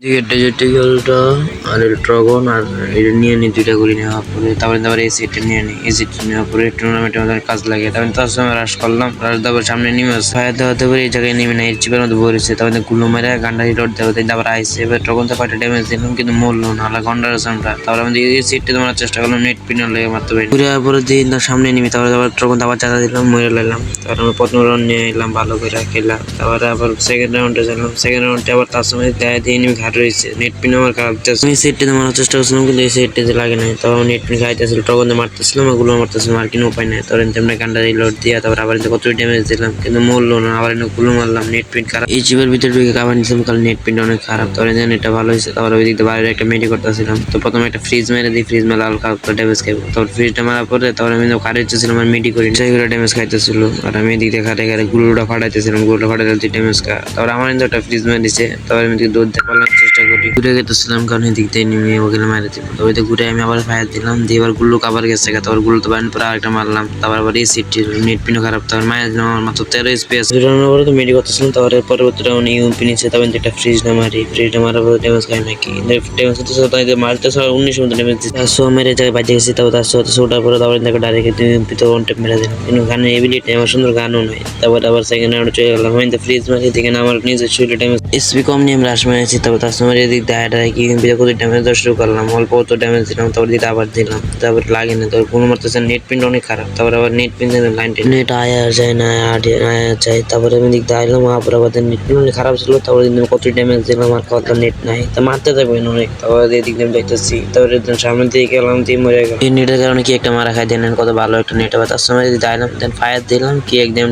ডিজিটালটা আর dragon আর এটা নিয়ে নি দুইটা করে নেওয়ার পরে তারপরে এই সেটটা নিয়ে নি এই সেটটা নেওয়ার পরে টুর্নামেন্টের মধ্যে কাজ লাগে তারপরে তার সময় রাশ করলাম রাশ দেওয়ার সামনে নেমে ফায়ার দেওয়াতে পরে এই জায়গায় নেমে না এর চিপের মধ্যে ভরেছে তারপরে গুলো মেরে গান্ডা রিলোড দেওয়া তারপর আইসে এবার ড্রাগন তো কয়টা ড্যামেজ দিলাম কিন্তু মরলো না আলা গন্ডার সামটা তারপরে আমি এই সেটটা তোমার চেষ্টা করলাম নেট পিনার লেগে মারতে পারি ঘুরে পরে দিন সামনে নেমে তারপরে আবার ড্রাগন আবার চাঁদা দিলাম মরে লাইলাম তারপরে আমি প্রথম রাউন্ড নিয়ে এলাম ভালো করে খেলাম তারপরে আবার সেকেন্ড রাউন্ডে গেলাম সেকেন্ড রাউন্ডে আবার তার সময় দেয় দিয়ে নেমে ঘাট রয়েছে নেট পিন আমার খারাপ আমি সেটটিতে মারার চেষ্টা করছিলাম কিন্তু এই সেটটিতে লাগে নাই তখন নেট পিন খাইতেছিল টগন্দে মারতেছিলাম ওগুলো মারতেছিলাম আর কোনো উপায় নাই তখন তেমনি গান্ডা রিলোড দিয়া তারপর আবার কত ড্যামেজ দিলাম কিন্তু মরলো না আবার গুলো মারলাম নেট পিন খারাপ এই চিপের ভিতরে ঢুকে কাবার নিছিলাম কারণ নেট পিনটা অনেক খারাপ তখন নেটটা ভালো হয়েছে তারপর ওই দিক দিয়ে বাইরে একটা মেডি করতেছিলাম তো প্রথমে একটা ফ্রিজ মেরে দিই ফ্রিজ মেরে হালকা হালকা ড্যামেজ খাইবো তারপর ফ্রিজটা মারার পরে তারপর আমি কারে ইচ্ছেছিলাম আর মেডি করি সেইগুলো ড্যামেজ খাইতেছিল আর আমি এদিক দিয়ে খাটে খাটে গুলোটা ফাটাইতেছিলাম গুলোটা ফাটাইতে ড্যামেজ খা তারপর আমার কিন্তু একটা ফ্রিজ মেরে দিচ্ছে তারপর আমি দৌড় দিয়ে পালার চেষ্টা করি ঘুরে গেতেছিলাম কারণ এদিক দিয়ে নেমে ওগুলো মারে দিব তো ওইতে ঘুরে আমি আবার ফায়ার দিলাম দিয়ে এবার গুল্লু কাবার গেছে তারপর গুলো তো বাইন পরে আরেকটা মারলাম তারপর আবার এই সিটটি নেট পিনও খারাপ তারপর মায়ের দিলাম আমার মাত্র 13 স্পেস পরে তো মেডি করতেছিলাম তারপরে পরবর্তী রাউন্ড ইউপি নিচ্ছে তারপর একটা ফ্রিজটা মারি ফ্রিজটা মারার পরে ড্যামেজ খাই নাকি ড্যামেজ করতেছে তাই মারতে 19 মতো ড্যামেজ দিচ্ছে 100 মেরে জায়গায় বাজে গেছি তারপর 100 ওঠার পরে তারপর দেখো ডাইরেক্ট ইউপি তো ওয়ান ট্যাপ মেরে দিলাম কিন্তু গানের এবিলিটি আমার সুন্দর গানও নাই তারপর আবার সেকেন্ড রাউন্ডে চলে গেলাম আমি ফ্রিজ মারি দেখে আমার নিজের শরীরে ড্যামেজ এসপি কম নিয়ে আমি রাশ মেরেছি তারপর তার সময় এদিক দাঁড়ায় কি কত ড্যামেজ দেওয়া শুরু করলাম অল্প অত ড্যামেজ দিলাম তারপর দিতে আবার দিলাম তারপর লাগে না তারপর কোনো মারতেছে নেট প্রিন্ট অনেক খারাপ তারপর আবার নেট প্রিন্ট লাইন নেট আয়া যায় না আয়া যায় তারপরে আমি দিক দাঁড়ালাম আবার নেট প্রিন্ট অনেক খারাপ ছিল তারপরে কত ড্যামেজ দিলাম আর কত নেট নাই তা মারতে থাকবেন অনেক তারপরে এদিক দিয়ে দেখতেছি তারপরে সামনে দিকে গেলাম দিয়ে মরে গেল এই নেটের কারণে কি একটা মারা খাই দেন কত ভালো একটা নেট আবার তার সময় দাঁড়ালাম দেন ফায়ার দিলাম কি একদম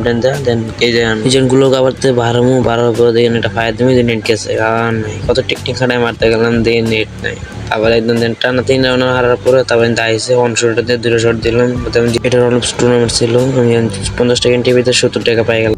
দেন এই যে নিজের গুলো আবারতে বাড়ার পরে দেখেন একটা ফায়ার দিলাম নেট গেছে আর নাই কত টেকনিক খাটায় মারতে গেলাম দিয়ে নেট নাই আবার একদম টানা 3 রাউন্ড হারার পরে তারপর আইসে 1 শটে 2 শট দিলাম এটার অনেক টুর্নামেন্ট ছিল আমি 50 টাকা টিভিতে 70 টাকা পাই গেলাম।